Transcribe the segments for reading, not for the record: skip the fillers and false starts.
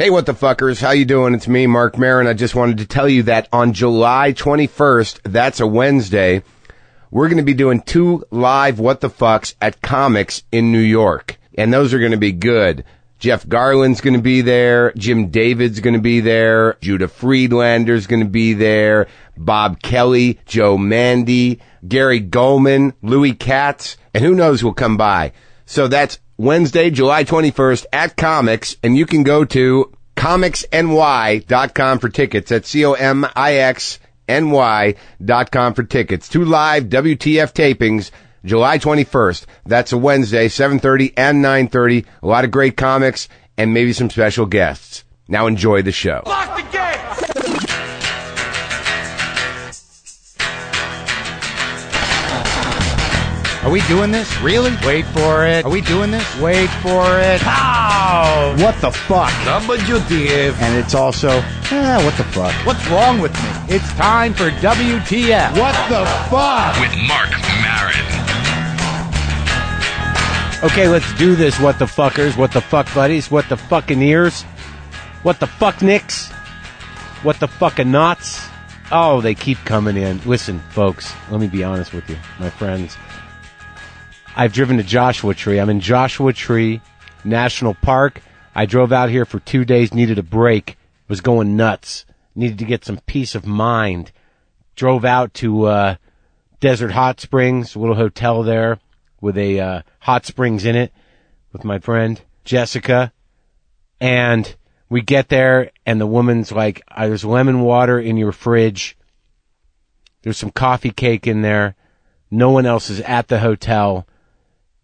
Hey, what the fuckers? How you doing? It's me, Marc Maron. I just wanted to tell you that on July 21st, that's a Wednesday, we're going to be doing 2 live what the fucks at Comics in New York. And those are going to be good. Jeff Garland's going to be there. Jim David's going to be there. Judah Friedlander's going to be there. Bob Kelly, Joe Mandy, Gary Goldman, Louis Katz, and who knows who'll come by. So that's Wednesday, July 21st at Comics, and you can go to comicsny.com for tickets. That's COMIXNY.com for tickets. 2 live WTF tapings, July 21st. That's a Wednesday, 7:30 and 9:30. A lot of great comics and maybe some special guests. Now enjoy the show. Lock the gate! Are we doing this? Really? Wait for it. Are we doing this? Wait for it. Pow! What the fuck? WTF. And it's also, what the fuck? What's wrong with me? It's time for WTF. What the fuck? With Marc Maron. Okay, let's do this, what the fuckers, what the fuck buddies, what the fucking ears, what the fuck nicks, what the fucking knots. Oh, they keep coming in. Listen, folks, let me be honest with you, my friends. I've driven to Joshua Tree. I'm in Joshua Tree National Park. I drove out here for 2 days, needed a break, was going nuts, needed to get some peace of mind. Drove out to Desert Hot Springs, a little hotel there with a hot springs in it with my friend Jessica. And we get there, and the woman's like, there's lemon water in your fridge. There's some coffee cake in there. No one else is at the hotel.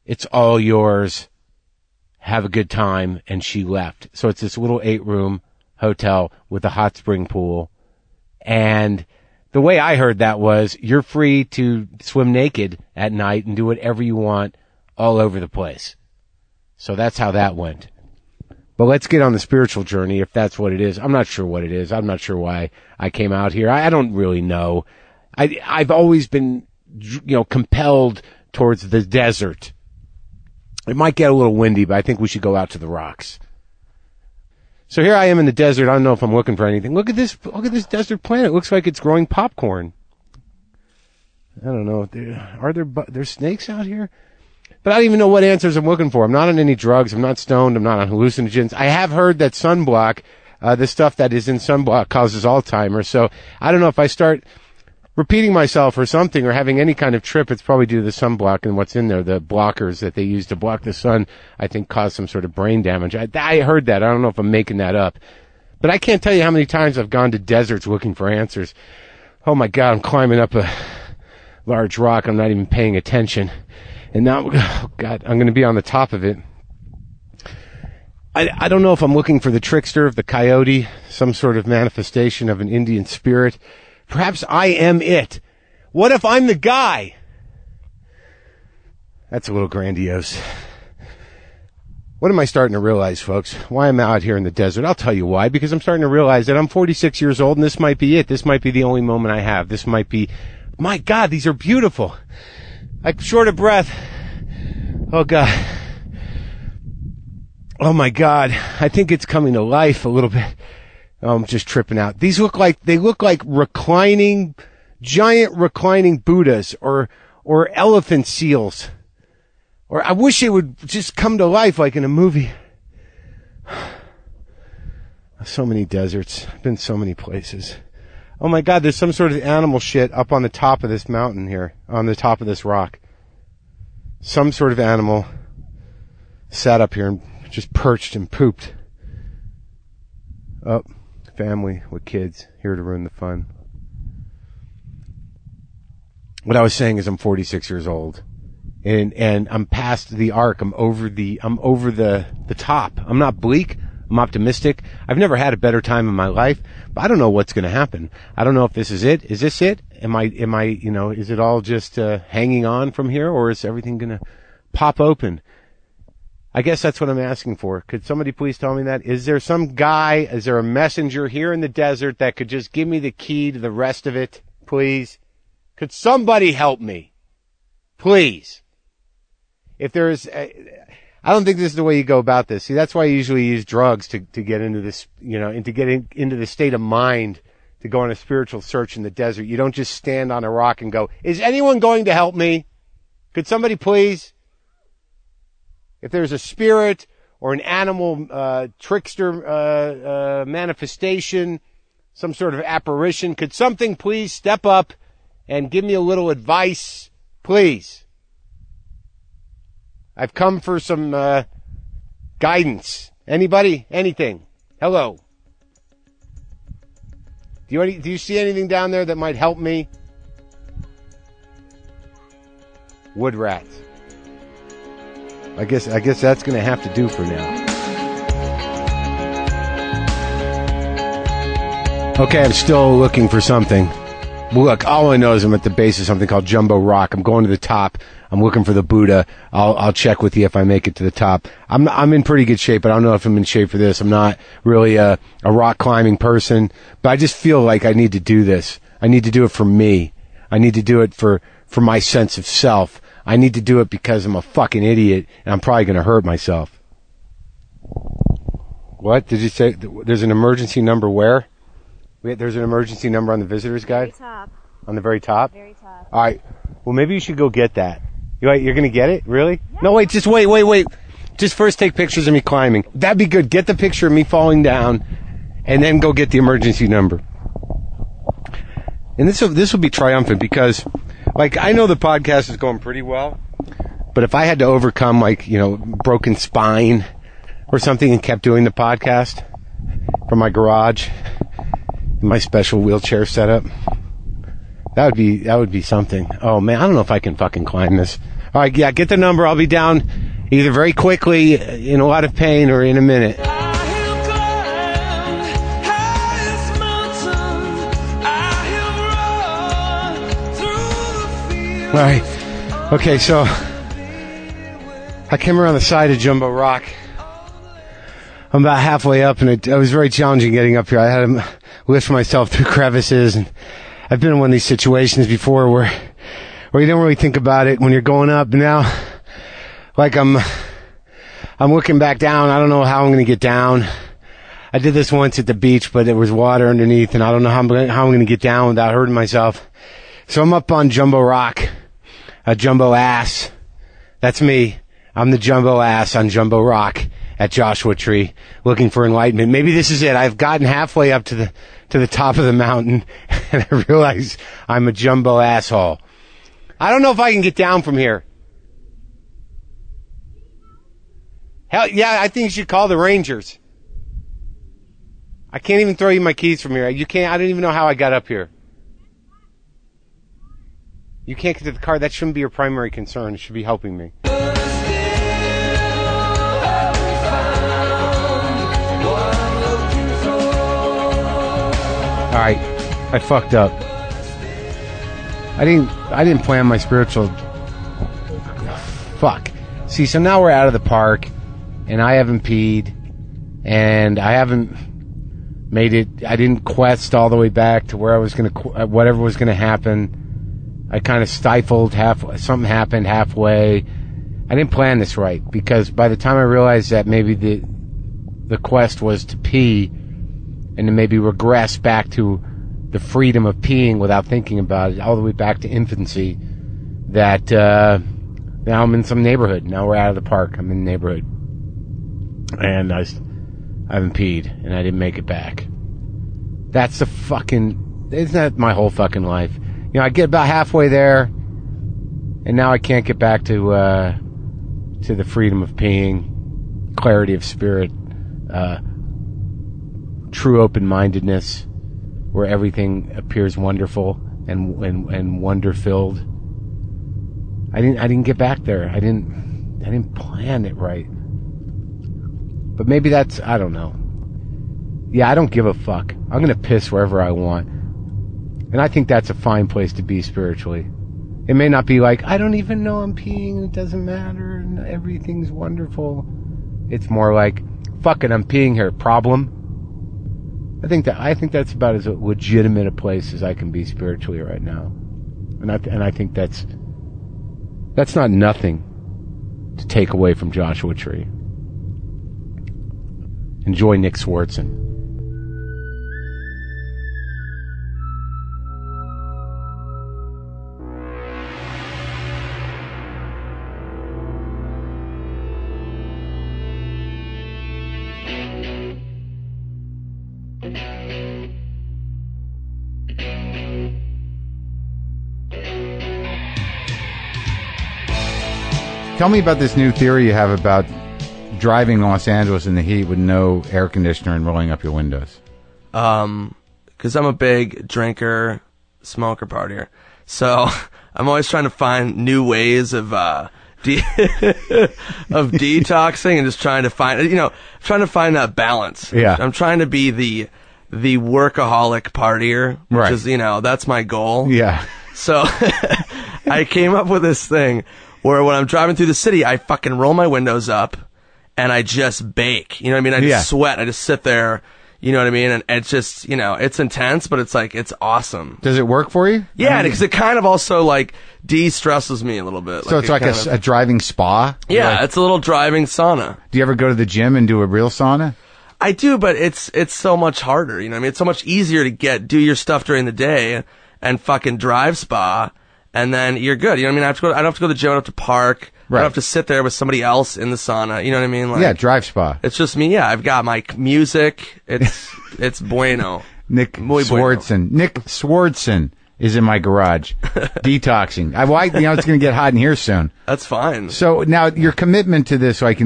It's all yours. Have a good time. And she left. So it's this little 8-room hotel with a hot spring pool. And the way I heard that was, you're free to swim naked at night and do whatever you want all over the place. So that's how that went. But let's get on the spiritual journey, if that's what it is. I'm not sure what it is. I'm not sure why I came out here. I don't really know. I've always been, compelled towards the desert. It might get a little windy, but I think we should go out to the rocks. So here I am in the desert. I don't know if I'm looking for anything. Look at this desert planet. It looks like it's growing popcorn. I don't know. Are there snakes out here? But I don't even know what answers I'm looking for. I'm not on any drugs. I'm not stoned. I'm not on hallucinogens. I have heard that sunblock, the stuff that is in sunblock, causes Alzheimer's. So I don't know if I start repeating myself or something or having any kind of trip, it's probably due to the sunblock and what's in there. The blockers that they use to block the sun, I think, cause some sort of brain damage. I heard that. I don't know if I'm making that up. But I can't tell you how many times I've gone to deserts looking for answers. Oh my God, I'm climbing up a large rock. I'm not even paying attention. And now, oh God, I'm going to be on the top of it. I don't know if I'm looking for the trickster, the coyote, some sort of manifestation of an Indian spirit. Perhaps I am it. What if I'm the guy? That's a little grandiose. What am I starting to realize, folks? Why I'm out here in the desert? I'll tell you why. Because I'm starting to realize that I'm 46 years old and this might be it. This might be the only moment I have. This might be, my God, these are beautiful. I'm short of breath. Oh God. Oh my God. I think it's coming to life a little bit. Oh, I'm just tripping out. They look like giant reclining Buddhas or elephant seals. Or I wish it would just come to life like in a movie. So many deserts. I've been so many places. Oh my God, there's some sort of animal shit up on the top of this mountain here, on the top of this rock. Some sort of animal sat up here and just perched and pooped. Oh. Family with kids here to ruin the fun. What I was saying is I'm 46 years old and I'm past the arc. I'm over the top. I'm not bleak. I'm optimistic. I've never had a better time in my life, but I don't know what's going to happen. I don't know if this is it. Is this it? Am I, is it all just hanging on from here, or is everything going to pop open? I guess that's what I'm asking for. Could somebody please tell me that? Is there some guy, is there a messenger here in the desert that could just give me the key to the rest of it, please? Could somebody help me? Please. If there's, I don't think this is the way you go about this. See, that's why I usually use drugs to get into this, into getting into the state of mind to go on a spiritual search in the desert. You don't just stand on a rock and go, is anyone going to help me? Could somebody please? If there's a spirit or an animal trickster manifestation, some sort of apparition, could something please step up and give me a little advice, please? I've come for some guidance. Anybody? Anything? Hello? Do you see anything down there that might help me? Wood rats. I guess that's going to have to do for now. Okay, I'm still looking for something. Look, all I know is I'm at the base of something called Jumbo Rock. I'm going to the top. I'm looking for the Buddha. I'll check with you if I make it to the top. I'm in pretty good shape, but I don't know if I'm in shape for this. I'm not really a rock climbing person, but I just feel like I need to do this. I need to do it for me. I need to do it for my sense of self. I need to do it because I'm a fucking idiot and I'm probably going to hurt myself. What did you say? There's an emergency number where? There's an emergency number on the visitor's guide? Very top. On the very top? Very top. All right. Well, maybe you should go get that. You're going to get it? Really? Yeah. No, wait. Just wait. Just first take pictures of me climbing. That'd be good. Get the picture of me falling down, and then go get the emergency number. And this will be triumphant because, I know the podcast is going pretty well, but if I had to overcome, broken spine or something and kept doing the podcast from my garage, my special wheelchair setup, that would be something. Oh man, I don't know if I can fucking climb this. All right, yeah, get the number. I'll be down either very quickly, in a lot of pain, or in a minute. All right. Okay, so I came around the side of Jumbo Rock. I'm about halfway up, and it was very challenging getting up here. I had to lift myself through crevices, and I've been in one of these situations before where you don't really think about it when you're going up. Now, I'm looking back down. I don't know how I'm going to get down. I did this once at the beach, but there was water underneath, and I don't know how I'm going to get down without hurting myself. So I'm up on Jumbo Rock, a jumbo ass. That's me. I'm the jumbo ass on Jumbo Rock at Joshua Tree, looking for enlightenment. Maybe this is it. I've gotten halfway up to the top of the mountain, and I realize I'm a jumbo asshole. I don't know if I can get down from here. Hell, yeah, I think you should call the Rangers. I can't even throw you my keys from here. You can't. I don't even know how I got up here. You can't get to the car. That shouldn't be your primary concern. It should be helping me. All right, I fucked up. I didn't plan my spiritual. Fuck. See, so now we're out of the park, and I haven't peed, and I haven't made it. I didn't quest all the way back to where I was whatever was gonna happen. I kind of stifled something happened halfway. I didn't plan this right, because by the time I realized that maybe the quest was to pee, and to maybe regress back to the freedom of peeing without thinking about it, all the way back to infancy, that now I'm in some neighborhood. Now we're out of the park. I'm in the neighborhood. And I haven't peed, and I didn't make it back. That's isn't that my whole fucking life? I get about halfway there, and now I can't get back to the freedom of peeing, clarity of spirit, true open-mindedness, where everything appears wonderful and wonder-filled. I didn't get back there. I didn't plan it right. But maybe that's, I don't know. Yeah, I don't give a fuck. I'm gonna piss wherever I want. And I think that's a fine place to be spiritually. It may not be like, I don't even know I'm peeing and it doesn't matter and everything's wonderful. It's more like, fuck it, I'm peeing here. Problem? I think that's about as legitimate a place as I can be spiritually right now. And I think that's not nothing. to take away from Joshua Tree. Enjoy Nick Swardson. Tell me about this new theory you have about driving Los Angeles in the heat with no air conditioner and rolling up your windows. Because I'm a big drinker, smoker, partier. So I'm always trying to find new ways of of detoxing and just trying to find, that balance. Yeah. I'm trying to be the workaholic partier, which Right. is, that's my goal. Yeah. So I came up with this thing where when I'm driving through the city, I fucking roll my windows up and I just bake. You know what I mean? I just sweat. I just sit there. You know what I mean? And it's just, it's intense, but it's like, it's awesome. Does it work for you? Yeah, because it kind of also like de-stresses me a little bit. So it's like a driving spa? Yeah, Like, it's a little driving sauna. do you ever go to the gym and do a real sauna? I do, but it's so much harder. You know what I mean? It's so much easier to do your stuff during the day and fucking drive spa. And then you're good. You know what I mean? I don't have to go to the gym. I don't have to park. Right. I don't have to sit there with somebody else in the sauna. You know what I mean? Like, Yeah, drive spa. it's just me. Yeah, I've got my music. It's bueno. Nick Muy bueno. Swardson. Nick Swardson is in my garage, detoxing. It's going to get hot in here soon. That's fine. So now your commitment to this, like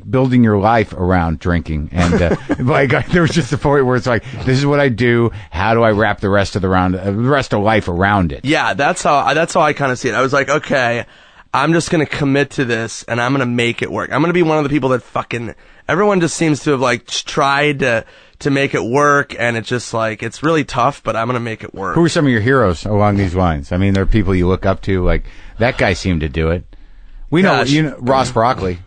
building your life around drinking, and there was just a point where it's like, this is what I do. How do I wrap the rest of life around it? Yeah, that's how I kind of see it. I was like, okay, I'm just gonna commit to this, and I'm gonna make it work. I'm gonna be one of the people that fucking everyone just seems to have like tried to make it work, and it's just like it's really tough, but I'm gonna make it work. Who are some of your heroes along these lines? I mean, there are people you look up to, like that guy seemed to do it. We know, Ross Broccoli.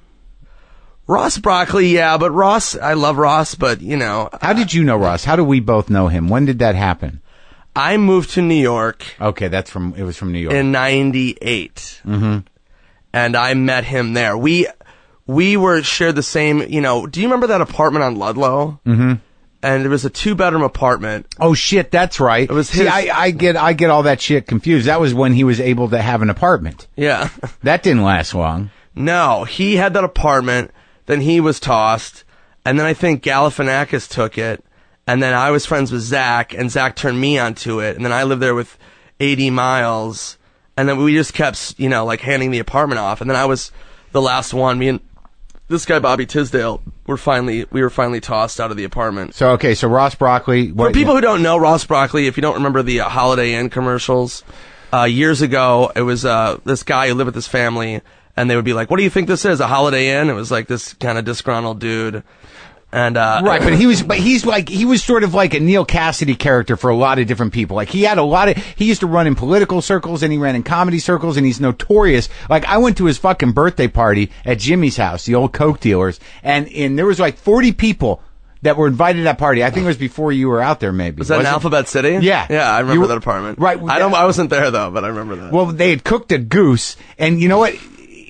Ross Broccoli, yeah, but Ross, I love Ross, but How did you know Ross? How do we both know him? When did that happen? I moved to New York. Okay, it was from New York. In 98. Mm-hmm. And I met him there. We shared the same, do you remember that apartment on Ludlow? Mm-hmm. And it was a 2-bedroom apartment. Oh shit, that's right. It was his. See, I get all that shit confused. That was when he was able to have an apartment. Yeah. That didn't last long. No, he had that apartment, then he was tossed, and then I think Galifianakis took it, and then I was friends with Zach, and Zach turned me onto it, and then I lived there with 80 Miles, and then we just kept, handing the apartment off, and then I was the last one. Me and this guy, Bobby Tisdale, we were finally tossed out of the apartment. So Ross Broccoli. For people who don't know Ross Broccoli, if you don't remember the Holiday Inn commercials, years ago, it was this guy who lived with his family, and they would be like, "What do you think this is? A Holiday Inn?" It was like this kind of disgruntled dude. And right, but he was sort of like a Neil Cassidy character for a lot of different people. Like he used to run in political circles and he ran in comedy circles, and he's notorious. Like I went to his fucking birthday party at Jimmy's house, the old Coke dealers, and there was like 40 people that were invited to that party. I think it was before you were out there, maybe. Was that in Alphabet City? Yeah. Yeah, I remember that apartment. Right. I wasn't there though, but I remember that. Well, they had cooked a goose, and you know what?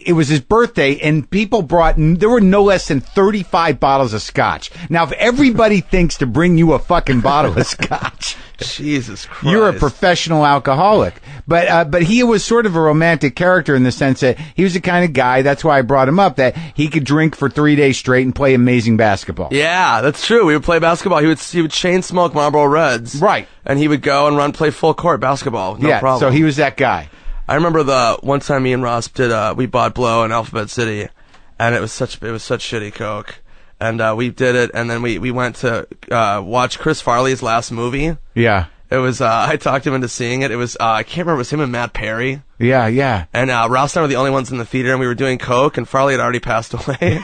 It was his birthday, and people there were no less than 35 bottles of scotch. Now, if everybody thinks to bring you a fucking bottle of scotch, Jesus Christ, you're a professional alcoholic. But he was sort of a romantic character in the sense that he was the kind of guy, that's why I brought him up, that he could drink for 3 days straight and play amazing basketball. Yeah, that's true. We would play basketball. He would chain smoke Marlboro Reds. Right. And he would go and play full court basketball. No problem. So he was that guy. I remember the one time me and Ross we bought Blow in Alphabet City, and it was such shitty Coke, and we did it, and then we went to watch Chris Farley's last movie. Yeah. It was I talked him into seeing it. It was I can't remember, it was him and Matt Perry. Yeah. And Ross and I were the only ones in the theater, and we were doing Coke, and Farley had already passed away.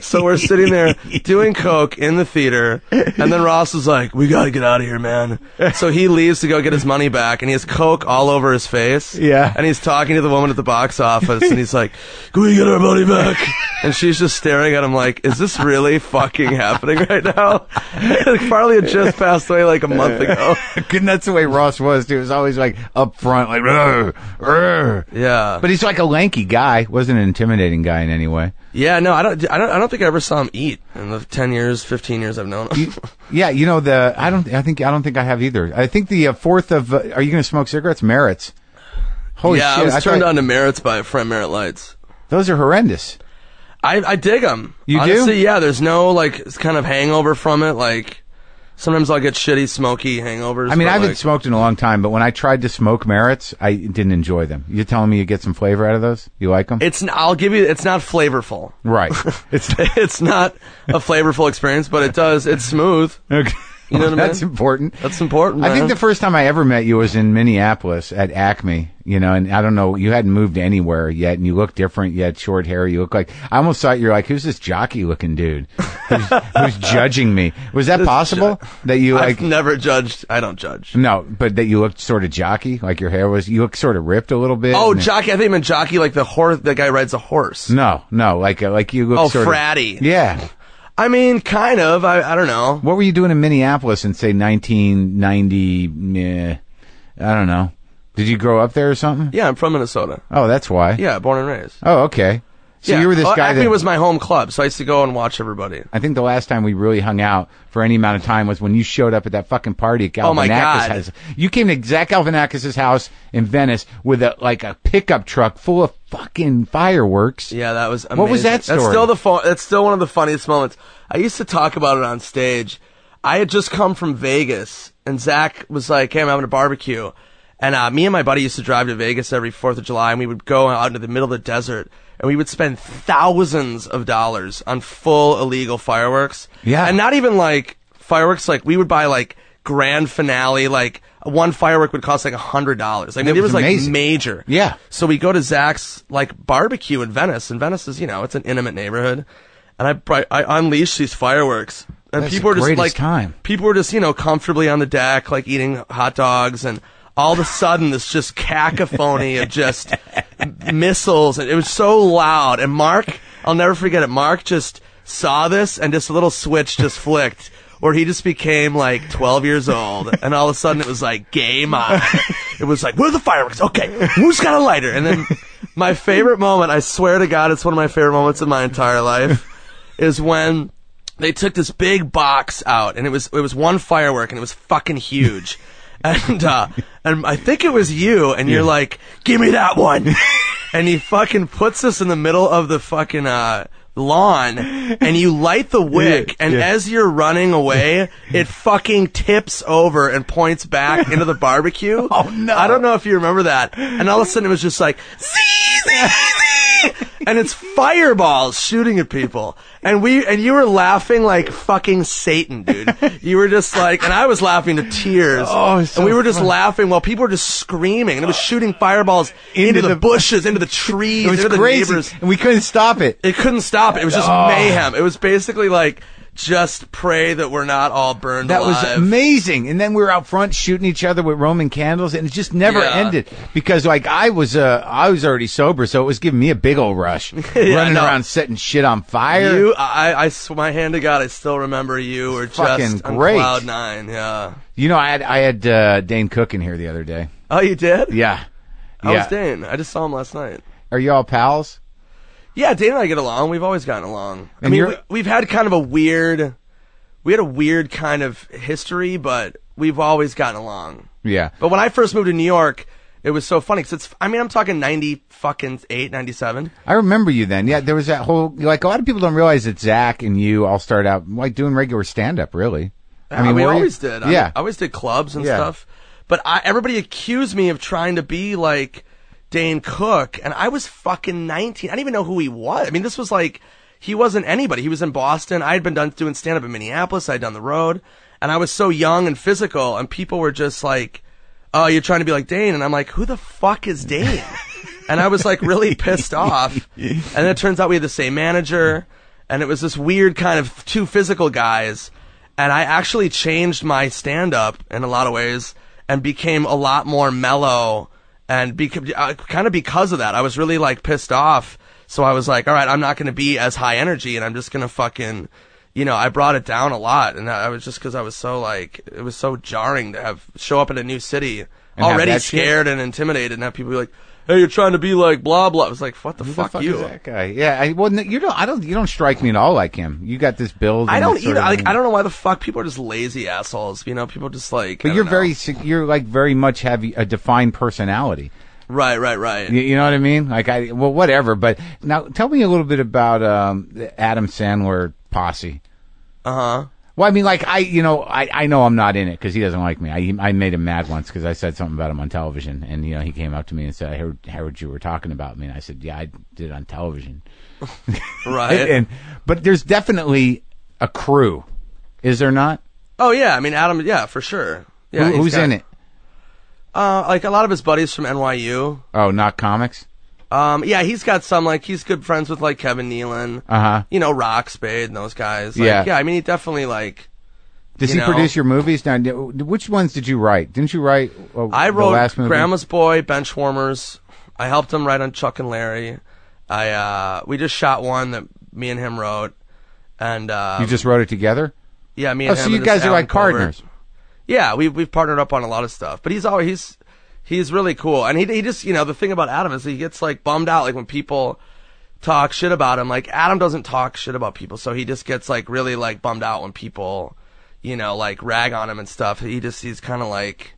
So we're sitting there doing coke in the theater, and then Ross was like, "We gotta get out of here, man." So he leaves to go get his money back, and he has coke all over his face. Yeah. And he's talking to the woman at the box office, and he's like, "Can we get our money back?" And she's just staring at him like, "Is this really fucking happening right now?" Farley had just passed away like a month ago. And that's the way Ross was, too. He was always like up front, like, "Rrr, rrr." Yeah. But he's like a lanky guy. Wasn't an intimidating guy in any way. Yeah, no, I don't think I ever saw him eat in the 10 years, 15 years I've known him. Yeah, you know, I don't think I have either. I think the fourth of, are you going to smoke cigarettes? Merritt's. Holy yeah, shit. I was turned on to Merritt's by Friend Merritt Lights. Those are horrendous. I dig them. You Honestly, do? yeah, there's no, like, kind of hangover from it. Like, sometimes I'll get shitty, smoky hangovers. I mean, but, I haven't like, smoked in a long time, but when I tried to smoke Merritt's, I didn't enjoy them. You're telling me you get some flavor out of those? You like them? I'll give you, it's not flavorful. Right. It's not a flavorful experience, but it's smooth. Okay. You know what I mean? That's important. That's important, I think man. the first time I ever met you was in Minneapolis at Acme, you know, and I don't know, you hadn't moved anywhere yet, and you look different. You had short hair. You look like, I almost thought you were like, who's this jockey-looking dude who's judging me? Was that possible? That you like? I've never judged. I don't judge. No, but that you looked sort of jockey, like your hair was. You looked sort of ripped a little bit. Oh, and jockey. I think you meant jockey like the horse. The guy rides a horse. No, like you look. Oh, sort fratty. Of, yeah. I mean, kind of. I don't know. What were you doing in Minneapolis in, say, 1990? I don't know. Did you grow up there or something? Yeah, I'm from Minnesota. Oh, that's why. Yeah, born and raised. Oh, okay. So yeah. you were this guy Acme that was my home club, so I used to go and watch everybody. I think the last time we really hung out for any amount of time was when you showed up at that fucking party at Galifianakis' Oh my God. house. You came to Zach Galifianakis' house in Venice with a pickup truck full of fucking fireworks. Yeah, that was amazing. What was that story? That's still one of the funniest moments. I used to talk about it on stage. I had just come from Vegas, and Zach was like, "Hey, I'm having a barbecue." And me and my buddy used to drive to Vegas every 4th of July, and we would go out into the middle of the desert, and we would spend thousands of dollars on full illegal fireworks. Yeah. And not even like fireworks, like we would buy like grand finale, like one firework would cost like $100. Like, It it was was like amazing. major. Yeah. So we go to Zach's like barbecue in Venice, and Venice is, you know, it's an intimate neighborhood. And I unleashed these fireworks, and That's people the were just greatest like, time. people were just, you know, comfortably on the deck, like eating hot dogs, and all of a sudden this just cacophony of just missiles, and it was so loud. And Mark, I'll never forget it. Mark just saw this, and just a little switch just flicked, where he just became like 12 years old, and all of a sudden it was like game on. It was like, where are the fireworks? Okay, who's got a lighter? And then my favorite moment, I swear to God, it's one of my favorite moments in my entire life, is when they took this big box out, and it was one firework, and it was fucking huge. And I think it was you, and you're like, "Give me that one." And he fucking puts us in the middle of the fucking lawn, and you light the wick, and as you're running away, it fucking tips over and points back into the barbecue. Oh, no. I don't know if you remember that. And all of a sudden it was just like, and it's fireballs shooting at people. And you were laughing like fucking Satan, dude. You were just like, and I was laughing to tears. Oh, it's so and we were just funny. laughing while people were just screaming, and it was shooting fireballs into the bushes, into the trees, It was into crazy, the neighbors. and we couldn't stop it. It couldn't stop it. It was just Oh. mayhem. It was basically like, just pray that we're not all burned That alive. was amazing. And then we were out front shooting each other with Roman candles, and it just never Yeah. ended because, like, I was already sober, so it was giving me a big old rush, running no. around setting shit on fire. My hand to God, I still remember you were Fucking just on great. cloud nine. Yeah. You know, I had Dane Cook in here the other day. Oh, you did? Yeah, How yeah. was Dane? I just saw him last night. Are you all pals? Yeah, Dane and I get along. We've always gotten along. I And mean, you're- we've had kind of a weird. We had a weird kind of history, but we've always gotten along. Yeah. But when I first moved to New York, it was so funny because I'm talking 98, 97. I remember you then. Yeah, there was that whole, like, a lot of people don't realize that Zach and you all started out, like, doing regular stand-up, really. I mean, we were you? always did. Yeah. I always did clubs and Yeah. stuff. But everybody accused me of trying to be like Dane Cook, and I was fucking 19. I didn't even know who he was. I mean, this was like, he wasn't anybody. He was in Boston. I had been doing stand-up in Minneapolis. I had done the road. And I was so young and physical, and people were just like, "Oh, you're trying to be like Dane." And I'm like, who the fuck is Dane? And I was like really pissed off. And then it turns out we had the same manager. and it was this weird kind of two physical guys, and I actually changed my stand-up in a lot of ways and became a lot more mellow, and kind of because of that. I was really like pissed off, so I was like, all right, I'm not going to be as high energy, and I'm just going to fucking, I brought it down a lot, and I was just because I was so like, it was so jarring to show up in a new city already scared and intimidated, and have people be like, hey, you're trying to be like blah blah. I was like, what the fuck is you? That guy? Yeah, you don't strike me at all like him. You got this build. I don't either. I don't know why the fuck people are just lazy assholes. People just like. But you're like very much have a defined personality. Right. You know what I mean? Like whatever. But now tell me a little bit about the Adam Sandler posse. Uh-huh. Well, I mean, like, I know I'm not in it because he doesn't like me. I made him mad once because I said something about him on television, and, he came up to me and said, I heard you were talking about me, and I said, yeah, I did it on television. Right. But there's definitely a crew, is there not? Oh, yeah, I mean, Adam, yeah, for sure. Yeah, who's in it? Like, a lot of his buddies from NYU. Oh, not comics? Yeah, he's got some, like, he's good friends with, like, Kevin Nealon. Uh-huh. Rock Spade and those guys. Like, yeah. Yeah, I mean, he definitely, like... Does he produce your movies? Now, which ones did you write? Didn't you write I wrote the last movie? Grandma's Boy, Benchwarmers. I helped him write on Chuck and Larry. We just shot one that me and him wrote. And you just wrote it together? Yeah, me and him. So you guys are like partners? Yeah, we've partnered up on a lot of stuff. But he's really cool. And he just, the thing about Adam is he gets, like, bummed out, like, when people talk shit about him. Like, Adam doesn't talk shit about people, so he just gets, like, really, like, bummed out when people, like, rag on him and stuff. He's kind of, like,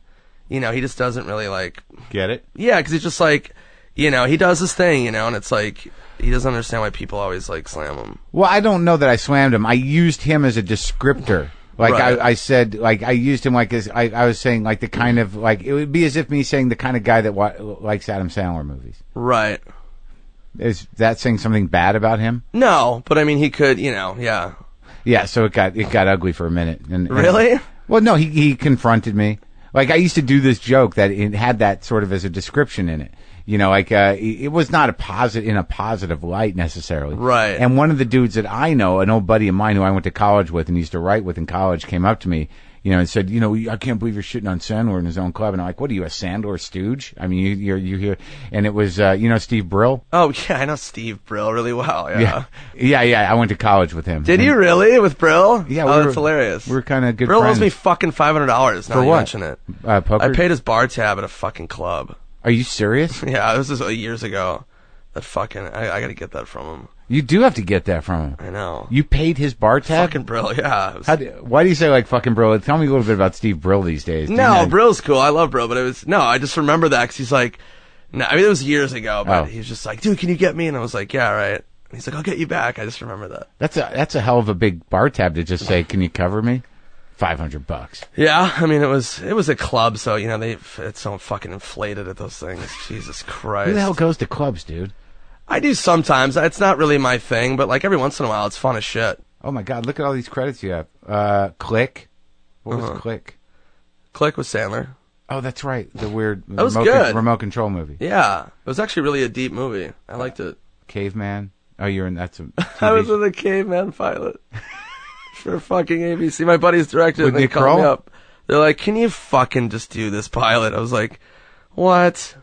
he just doesn't really, like... Get it? Yeah, because he's just, like, he does his thing, and it's, like, he doesn't understand why people always, like, slam him. Well, I don't know that I slammed him. I used him as a descriptor. Like, right. I said, like, I used him like as, I was saying, like, the kind of, like, it would be as if me saying the kind of guy that likes Adam Sandler movies. Right. Is that saying something bad about him? No, but I mean, he could, yeah. Yeah, so it got ugly for a minute. And really? Well, no, he confronted me. Like, I used to do this joke that it had that sort of as a description in it. It was not in a positive light necessarily. Right. And one of the dudes that I know, an old buddy of mine who I went to college with and used to write with in college, came up to me, and said, I can't believe you're shitting on Sandler in his own club. And I'm like, what are you, a Sandler stooge? I mean, you're here. And it was, Steve Brill? Oh, yeah, I know Steve Brill really well, yeah. Yeah, I went to college with him. Did you really? With Brill? Yeah. That's hilarious. We're kind of good Brill friends. owes me fucking $500 now for you what? mention it. Poker? I paid his bar tab at a fucking club. Are you serious? Yeah, this is years ago. That fucking... I gotta get that from him. You do have to get that from him. I know. You paid his bar tab? Fucking Brill, yeah. Why do you say, like, fucking Brill? Tell me a little bit about Steve Brill these days. No, Brill's cool. I love Brill, but it was... No, I just remember that because he's like... No, I mean, it was years ago, but he was just like, dude, can you get me? And I was like, yeah, right. And he's like, I'll get you back. I just remember that. That's a hell of a big bar tab to just say, can you cover me? $500. Yeah, I mean, it was a club, so, it's so fucking inflated at those things. Jesus Christ. Who the hell goes to clubs, dude? I do sometimes. It's not really my thing, but, like, every once in a while, it's fun as shit. Oh, my God. Look at all these credits you have. Click. What was Click? Click was Sandler. Oh, that's right. The weird that was good. Remote control movie. Yeah. It was actually really a deep movie. I liked it. Caveman. Oh, you're in... That's a... I was in the Caveman pilot. For fucking ABC. My buddies directed it. They called me up. They're like, can you fucking just do this pilot? I was like, what?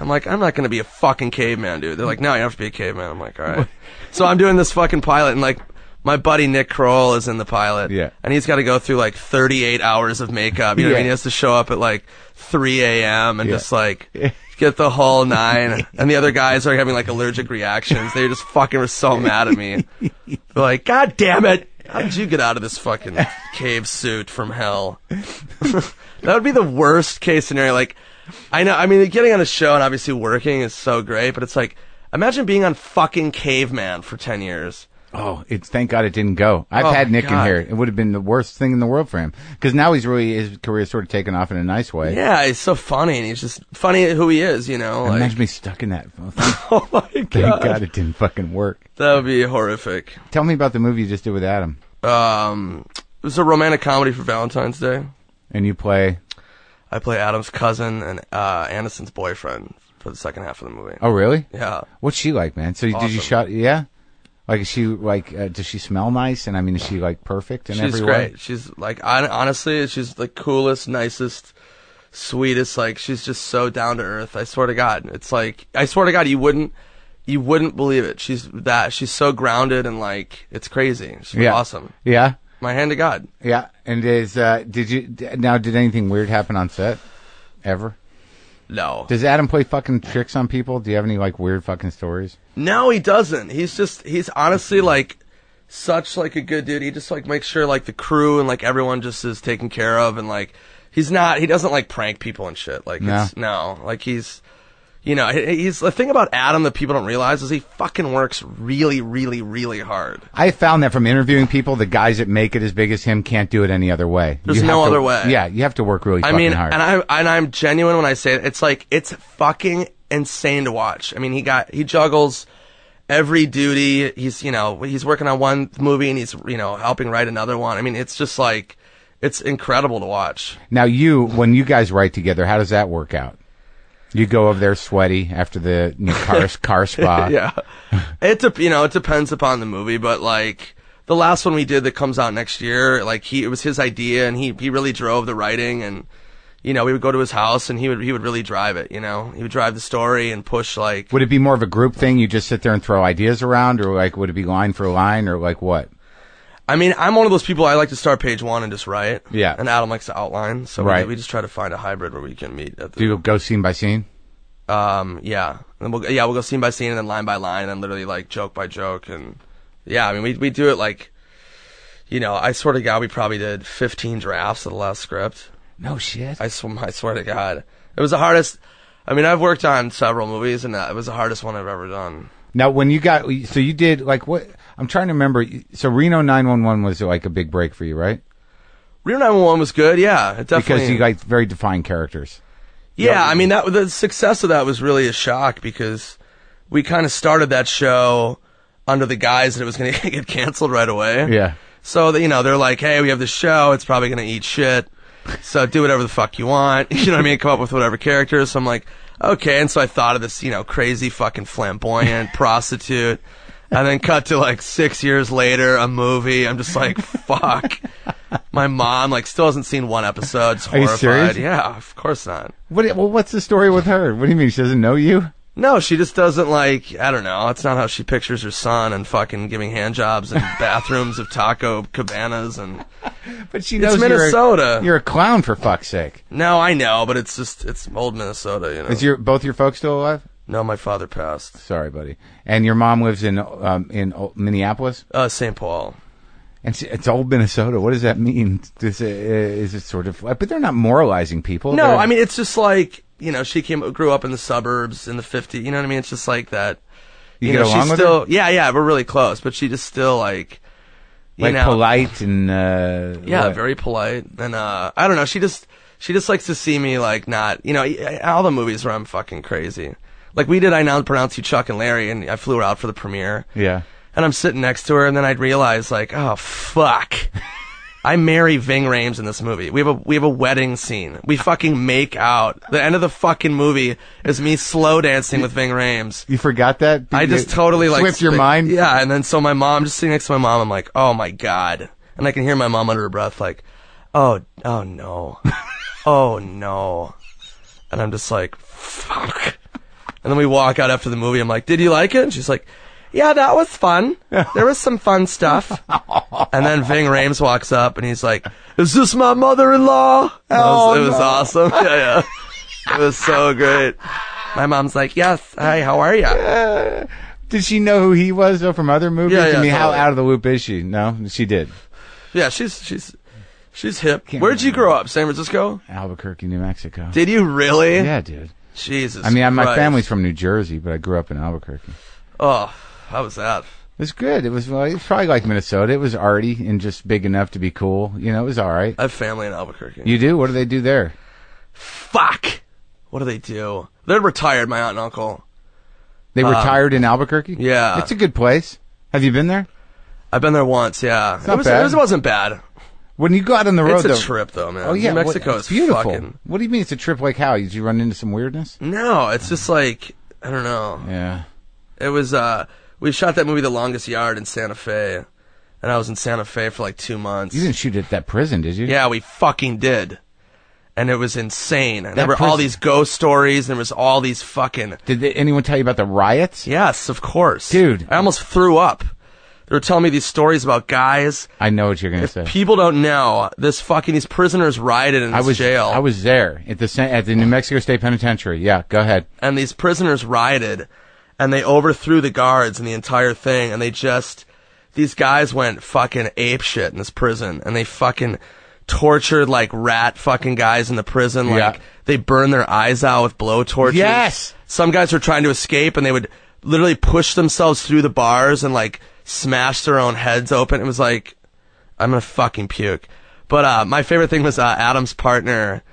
I'm like, I'm not going to be a fucking caveman, dude. They're like, no, you have to be a caveman. I'm like, all right. So I'm doing this fucking pilot, and, like, my buddy Nick Kroll is in the pilot. Yeah. And he's got to go through, like, 38 hours of makeup. You know what I mean? He has to show up at, like, 3 a.m. and just, like, get the whole 9. And the other guys are having, like, allergic reactions. They just fucking were so mad at me. They're like, God damn it. How did you get out of this fucking cave suit from hell? That would be the worst case scenario. Like, I know, I mean, getting on a show and obviously working is so great, but it's like, imagine being on fucking Caveman for 10 years. Oh, thank God it didn't go. I've had Nick in here. It would have been the worst thing in the world for him. Because now his career is sort of taken off in a nice way. Yeah, he's so funny, and he's just funny who he is, Like, imagine me stuck in that. Oh my God. Thank God it didn't fucking work. That would be horrific. Tell me about the movie you just did with Adam. It was a romantic comedy for Valentine's Day. And you play? I play Adam's cousin and Anderson's boyfriend for the second half of the movie. Oh, really? Yeah. What's she like, man? So awesome. Did you shot? Yeah. Like, is she like? Does she smell nice? And I mean, is she like perfect in She's every great. way? She's like, honestly, she's the coolest, nicest, sweetest. Like, she's just so down to earth. I swear to God, it's like, I swear to God, you wouldn't believe it. She's so grounded and like, it's crazy. She's awesome. Yeah. My hand to God. Yeah. And did anything weird happen on set? Ever? No. Does Adam play fucking tricks on people? Do you have any like weird fucking stories? No, he doesn't. He's honestly like such like a good dude. He just like makes sure like the crew and like everyone just is taken care of, and like he doesn't like prank people and shit. Like like he's the thing about Adam that people don't realize is he fucking works really, really, really hard. I found that from interviewing people, the guys that make it as big as him can't do it any other way. There's no other way. Yeah, you have to work really fucking hard. And I'm genuine when I say it. It's like, it's fucking insane to watch. I mean, he juggles every duty. He's working on one movie and he's, helping write another one. I mean, it's just like, it's incredible to watch. Now when you guys write together, how does that work out? You go over there sweaty after the car spa. Yeah. It depends upon the movie, but like the last one we did that comes out next year, like it was his idea and he really drove the writing, and we would go to his house and he would really drive it, He would drive the story and push like. Would it be more of a group thing? You just sit there and throw ideas around, or like would it be line for line, or like what? I mean, I'm one of those people, I like to start page one and just write. Yeah. And Adam likes to outline. So we just try to find a hybrid where we can meet. Do you go scene by scene? Yeah. And we'll go scene by scene and then line by line and then literally like joke by joke. And yeah, I mean, we do it like, I swear to God, we probably did 15 drafts of the last script. No shit. I swear to God. It was the hardest. I mean, I've worked on several movies and it was the hardest one I've ever done. Now, when you did like what? I'm trying to remember. So Reno 911 was like a big break for you, right? Reno 911 was good, yeah. It definitely. Because you like very defined characters. Yeah, I mean, the success of that was really a shock because we kind of started that show under the guise that it was going to get canceled right away. Yeah. So, they're like, hey, we have this show. It's probably going to eat shit. So do whatever the fuck you want. You know what I mean? Come up with whatever characters. So I'm like, okay. And so I thought of this, crazy fucking flamboyant prostitute. And then cut to like 6 years later, a movie. I'm just like, fuck. My mom still hasn't seen one episode. It's horrified. Are you serious? Yeah, of course not. What's the story with her? What do you mean she doesn't know you? No, she just doesn't I don't know. It's not how she pictures her son and fucking giving hand jobs in bathrooms of taco cabanas and. But she knows it's Minnesota. You're a clown, for fuck's sake. No, I know, but it's old Minnesota, Is both your folks still alive? No, my father passed. Sorry, buddy. And your mom lives in Minneapolis? St. Paul. And it's old Minnesota. What does that mean? Is it sort of? But they're not moralizing people. No, I mean it's just like she grew up in the suburbs in the 50s. You know what I mean? It's just like that. You get along with her? her? Yeah, we're really close. But she just still polite and very polite. And I don't know. She just likes to see me not all the movies where I'm fucking crazy. Like we did I Now Pronounce You Chuck and Larry, and I flew her out for the premiere. Yeah. And I'm sitting next to her, and then I'd realize, oh, fuck. I marry Ving Rhames in this movie. We have a wedding scene. We fucking make out. The end of the fucking movie is me slow dancing with Ving Rhames. You forgot that? I just totally slipped your mind? Yeah, and then so my mom, just sitting next to my mom, I'm like, oh my God. And I can hear my mom under her breath oh no. Oh no. And I'm just like, fuck. And then we walk out after the movie. I'm like, did you like it? And she's like, yeah, that was fun. There was some fun stuff. And then Ving Rhames walks up and he's like, is this my mother-in-law? It was awesome. Yeah. It was so great. My mom's like, yes. Hi, how are you? Did she know who he was though from other movies? Yeah, I mean, totally. how out of the loop is she? No, she did. Yeah, she's hip. Where'd you grow up? San Francisco? Albuquerque, New Mexico. Did you really? Yeah, dude. Jesus. I mean, my Christ. family's from New Jersey, but I grew up in Albuquerque. Oh, how was that? It was good. It was probably like Minnesota. It was arty and just big enough to be cool. It was all right. I have family in Albuquerque. You do? What do they do there? Fuck. What do they do? They're retired, my aunt and uncle. They retired in Albuquerque? Yeah. It's a good place. Have you been there? I've been there once, yeah. Not bad. It wasn't bad. When you go out on the road, it's a trip, though, man. Oh, yeah. New Mexico it's is beautiful. fucking... What do you mean it's a trip like how? Did you run into some weirdness? No, it's just I don't know. Yeah. It was, We shot that movie The Longest Yard in Santa Fe. And I was in Santa Fe for like 2 months. You didn't shoot at that prison, did you? Yeah, we fucking did. And it was insane. And there were all these ghost stories, and there was all these fucking... Did anyone tell you about the riots? Yes, of course. Dude. I almost threw up. They were telling me these stories about guys. I know what you're going to say. People don't know. These prisoners rioted in this jail. I was there at the New Mexico State Penitentiary. Yeah, go ahead. And these prisoners rioted, and they overthrew the guards and the entire thing, and these guys went fucking apeshit in this prison, and they fucking tortured like rat fucking guys in the prison. Like they burned their eyes out with blowtorches. Yes. Some guys were trying to escape, and they would literally push themselves through the bars and like smash their own heads open. It was like, I'm gonna fucking puke. But my favorite thing was Adam's partner.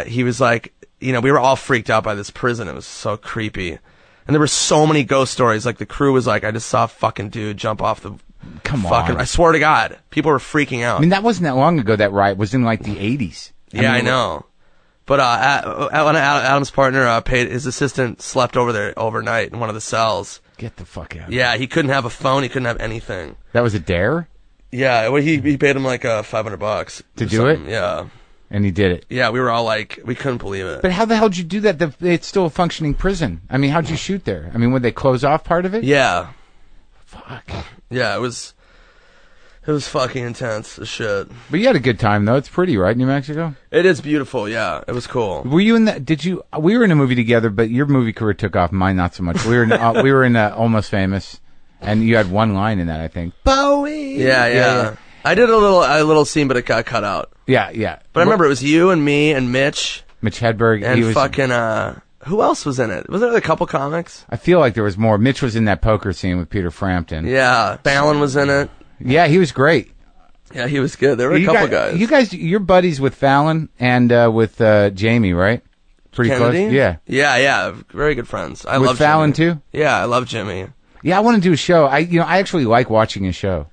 He was like, we were all freaked out by this prison. It was so creepy. And there were so many ghost stories. Like, the crew was like, I just saw a fucking dude jump off the fucking... I swear to God. People were freaking out. I mean, that wasn't that long ago, that riot. It was in, like, the 80s. I know. But Adam's partner paid... His assistant slept over there overnight in one of the cells. Get the fuck out. Yeah, he couldn't have a phone. He couldn't have anything. That was a dare? Yeah, well, he paid him, like, $500. To do it? Yeah. And he did it. Yeah, we were all like, we couldn't believe it. But how the hell did you do that? It's still a functioning prison. I mean, how'd you shoot there? I mean, would they close off part of it? Yeah. Fuck. Yeah, it was fucking intense as shit. But you had a good time, though. It's pretty, right, New Mexico? It is beautiful, yeah. It was cool. Were you in we were in a movie together, but your movie career took off, mine not so much. We were in Almost Famous, and you had one line in that, I think. Bowie! Yeah. I did a little scene, but it got cut out. Yeah. But I remember it was you and me and Mitch Hedberg. and fucking who else was in it? Was there a couple comics? I feel like there was more. Mitch was in that poker scene with Peter Frampton. Yeah, Fallon was in it. Yeah, he was great. Yeah, he was good. There were a couple guys. You guys, you're buddies with Fallon and with Jamie, right? Pretty Kennedy? close. Yeah. Very good friends. I love Fallon Jimmy. too. Yeah, I love Jimmy. Yeah, I want to do a show. I actually like watching his show.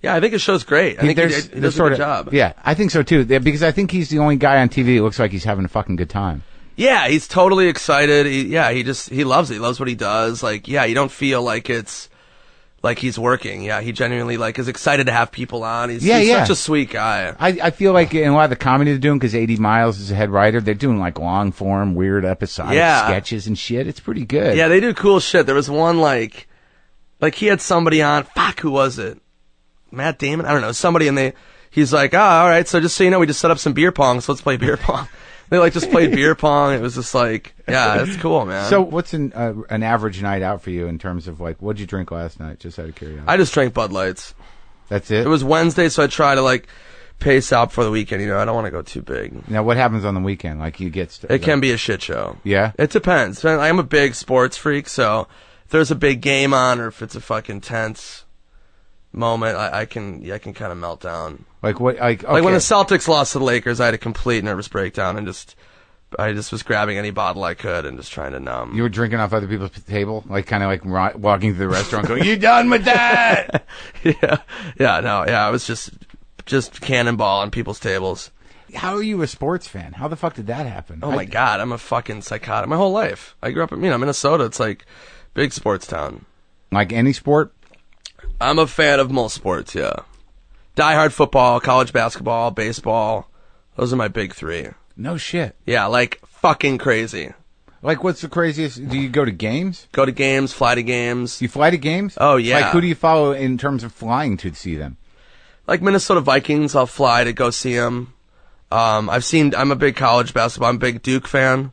Yeah, I think his show's great. I think he does a good job. Yeah, I think so too. Because I think he's the only guy on TV that looks like he's having a fucking good time. Yeah, he's totally excited. He loves it. He loves what he does. Like, yeah, you don't feel like it's like he's working. Yeah, he genuinely like is excited to have people on. He's such a sweet guy. I feel like in a lot of the comedy they're doing, because 80 Miles is a head writer, they're doing like long form, weird episodic sketches and shit. It's pretty good. Yeah, they do cool shit. There was one like he had somebody on. Fuck, who was it? Matt Damon? I don't know. Somebody, and he's like, all right, so just so you know, we just set up some beer pong, so let's play beer pong. They like just played beer pong. It was just like, yeah, it's cool, man. So what's an average night out for you in terms of like, what'd you drink last night, just out of curiosity? I just drank Bud Lights. That's it? It was Wednesday, so I try to like pace out for the weekend. I don't want to go too big. Now, what happens on the weekend? Like, you get... It can be a shit show. Yeah? It depends. I'm a big sports freak, so if there's a big game on, or if it's a fucking tense moment, I can kind of melt down. Like what? Like when the Celtics lost to the Lakers, I had a complete nervous breakdown, and I just was grabbing any bottle I could and just trying to numb. You were drinking off other people's table, like kind of like walking through the restaurant, going, "You done with that?" I was just cannonball on people's tables. How are you a sports fan? How the fuck did that happen? Oh my God, I'm a fucking psychotic. My whole life, I grew up in Minnesota. It's like big sports town. Like any sport. I'm a fan of most sports, yeah. Diehard football, college basketball, baseball. Those are my big three. No shit. Yeah, like fucking crazy. Like, what's the craziest? Do you go to games? Go to games, fly to games. You fly to games? Oh, yeah. Like, who do you follow in terms of flying to see them? Like Minnesota Vikings, I'll fly to go see them. I'm a big college basketball. I'm a big Duke fan.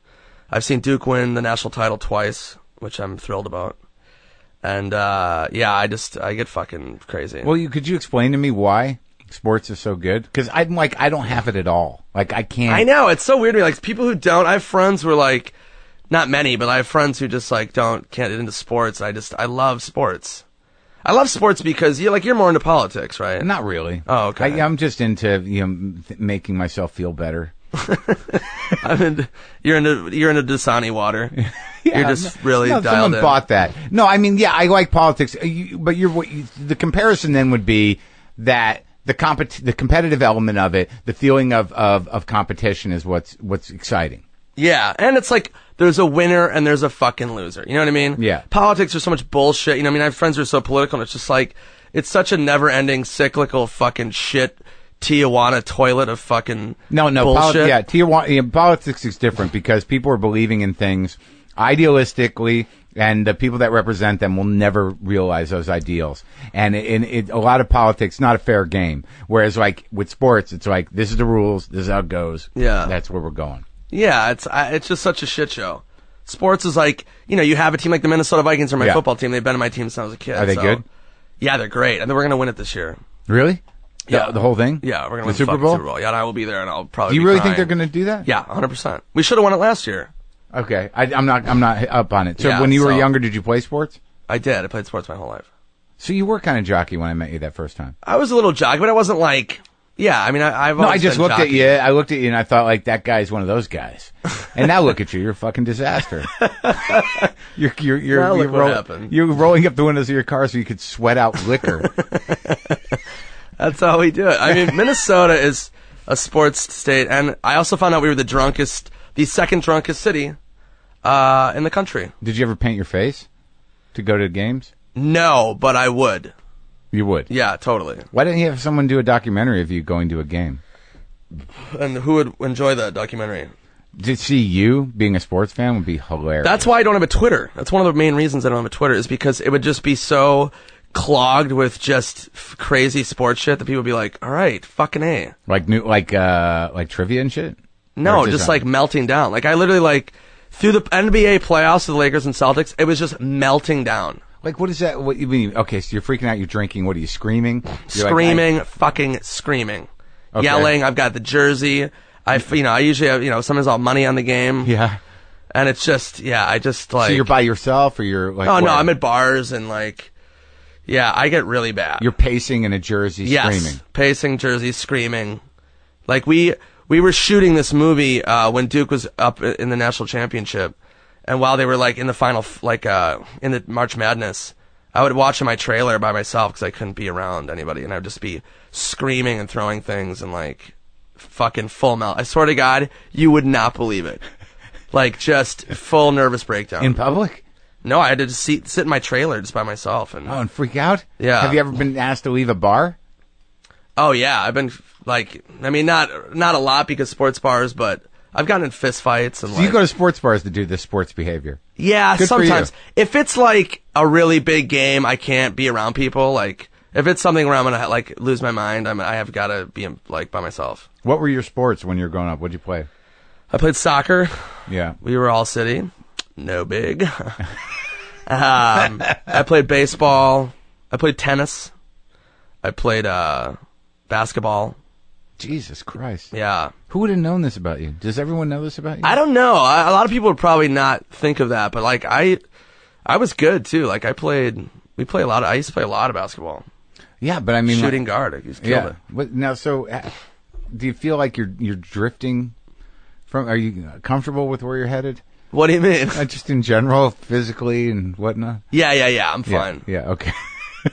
I've seen Duke win the national title twice, which I'm thrilled about. And, I get fucking crazy. Well, could you explain to me why sports is so good? Because I don't have it at all. Like, I can't. I know, it's so weird to me. Like, people who don't, I have friends who are like, not many, but I have friends who just like can't get into sports. I love sports. I love sports because you're more into politics, right? Not really. Oh, okay. I'm just into, making myself feel better. You're into Dasani water. Yeah, you're just really dialed someone in. Bought that. No, I mean, yeah, I like politics, but the comparison then would be that the competitive element of it, the feeling of competition is what's exciting. Yeah, and it's like there's a winner and there's a fucking loser. You know what I mean? Yeah. Politics are so much bullshit. You know what I mean? I have friends who are so political, and it's just like it's such a never-ending cyclical fucking shit Tijuana toilet of fucking bullshit. Tijuana, politics is different because people are believing in things idealistically, and the people that represent them will never realize those ideals. And a lot of politics, not a fair game. Whereas, like, with sports, it's like, this is the rules, this is how it goes. Yeah. That's where we're going. Yeah, it's just such a shit show. Sports is like, you have a team like the Minnesota Vikings are my football team. They've been on my team since I was a kid. Are they good? Yeah, they're great. And we're going to win it this year. Really? Yeah. The whole thing? Yeah, we're going to win the Super Bowl? Super Bowl. Yeah, and I will be there, and I'll probably Do you be really crying. think they're going to do that? Yeah, 100%. We should have won it last year. Okay. I'm not up on it. So Yeah, when you were younger, did you play sports? I did. I played sports my whole life. So you were kind of jockey when I met you that first time. I was a little jockey, but I wasn't like... Yeah, I mean, I've No, always I just been looked jockey. at you. I looked at you and I thought, like, that guy's one of those guys. And now look at you. You're a fucking disaster. Now look what happened. You're rolling up the windows of your car so you could sweat out liquor. That's how we do it. I mean, Minnesota is a sports state, and I also found out we were the second drunkest city in the country. Did you ever paint your face to go to games? No, but I would. You would? Yeah, totally. Why didn't you have someone do a documentary of you going to a game? And who would enjoy that documentary? To see you being a sports fan would be hilarious. That's why I don't have a Twitter. That's one of the main reasons I don't have a Twitter, is because it would just be so clogged with just crazy sports shit that people would be like, all right, fucking A. Like trivia and shit? No, Or just like melting down. Like I literally through the NBA playoffs of the Lakers and Celtics, it was just melting down. Like, what is that? What you mean? Okay, so you're freaking out, you're drinking, what are you, screaming? You're Screaming, fucking screaming. Okay. Yelling, I've got the jersey. I usually have, sometimes I'll money on the game. Yeah. And it's just, I just like... So you're by yourself, or you're like... Oh, where? no, I'm at bars and I get really bad. You're pacing in a jersey, screaming. Pacing, jersey, screaming. Like, we were shooting this movie when Duke was up in the national championship. And while they were in the final, in the March Madness, I would watch in my trailer by myself because I couldn't be around anybody, and I would just be screaming and throwing things and fucking full melt. I swear to God, you would not believe it. Just full nervous breakdown. In public? No, I had to just sit in my trailer just by myself And freak out? Yeah. Have you ever been asked to leave a bar? Oh yeah, I've been not a lot because sports bars, but I've gotten in fist fights and So you go to sports bars to do this sports behavior? Yeah, Good sometimes. for If it's a really big game, I can't be around people. If it's something where I'm gonna lose my mind, I have got to be by myself. What were your sports when you were growing up? What'd you play? I played soccer. Yeah. We were all city. No big. I played baseball. I played tennis. I played basketball. Jesus Christ. Yeah. Who would have known this about you? Does everyone know this about you? I don't know. A lot of people would probably not think of that, but I was good too. I used to play a lot of basketball. Yeah, but I mean, shooting guard. I used to kill it. But now, so do you feel like you're drifting from? Are you comfortable with where you're headed? What do you mean? Just in general, physically and whatnot. Yeah. I'm fine. Yeah. Okay.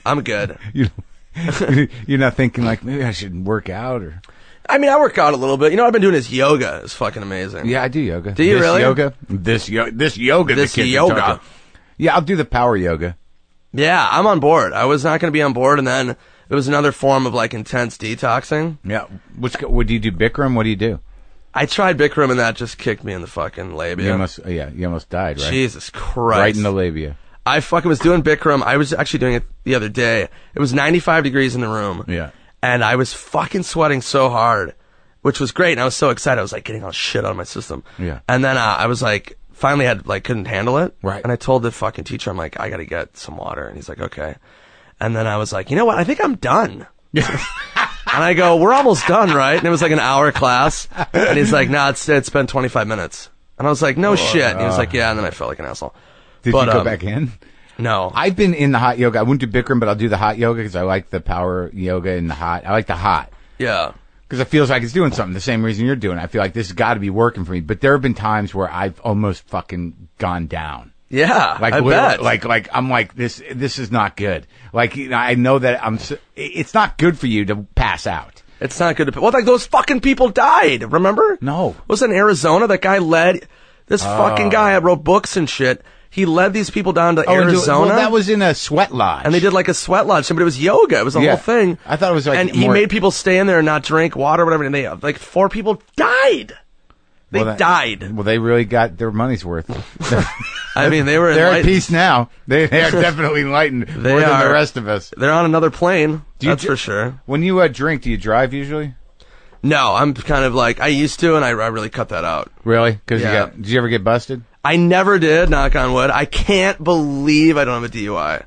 I'm good. You're not thinking maybe I should work out or. I mean, I work out a little bit. You know what I've been doing is yoga. It's fucking amazing. Yeah, I do yoga. Do you really? This yoga. This yoga. Yeah, I'll do the power yoga. Yeah, I'm on board. I was not going to be on board, and then it was another form of intense detoxing. Yeah. What do you do? Bikram? What do you do? I tried Bikram, and that just kicked me in the fucking labia. You almost died, right? Jesus Christ. Right in the labia. I fucking was doing Bikram. I was actually doing it the other day. It was 95 degrees in the room. Yeah. And I was fucking sweating so hard, which was great. And I was so excited. I was getting all shit out of my system. Yeah. And then I was finally couldn't handle it. Right. And I told the fucking teacher, I'm I got to get some water. And he's like, okay. And then I was like, you know what? I think I'm done. And I go, we're almost done, right? And it was an hour class. And he's like, nah, it's been 25 minutes. And I was like, no shit. And he was like, yeah. And then I felt like an asshole. Did you go back in? No. I've been in the hot yoga. I wouldn't do Bikram, but I'll do the hot yoga because I like the power yoga in the hot. I like the hot. Yeah. Because it feels like it's doing something the same reason you're doing it. I feel like this has got to be working for me. But there have been times where I've almost fucking gone down. Yeah, I bet. I'm this is not good. I know that it's not good for you to pass out. It's not good to. Well, like those fucking people died. Remember? No. Was it in Arizona? That guy led this fucking guy. I wrote books and shit. He led these people down to Arizona. Well, that was in a sweat lodge. And they did like a sweat lodge, but it was yoga. It was a whole thing. I thought it was like, and he made people stay in there and not drink water or whatever. And they like 4 people died. They died. Well, they really got their money's worth. I mean, they're at peace now. They are definitely enlightened more than the rest of us. They're on another plane. That's for sure. When you drink, do you drive usually? No, I'm kind of like I used to, and I really cut that out. Really? Because did you ever get busted? I never did. Knock on wood. I can't believe I don't have a DUI.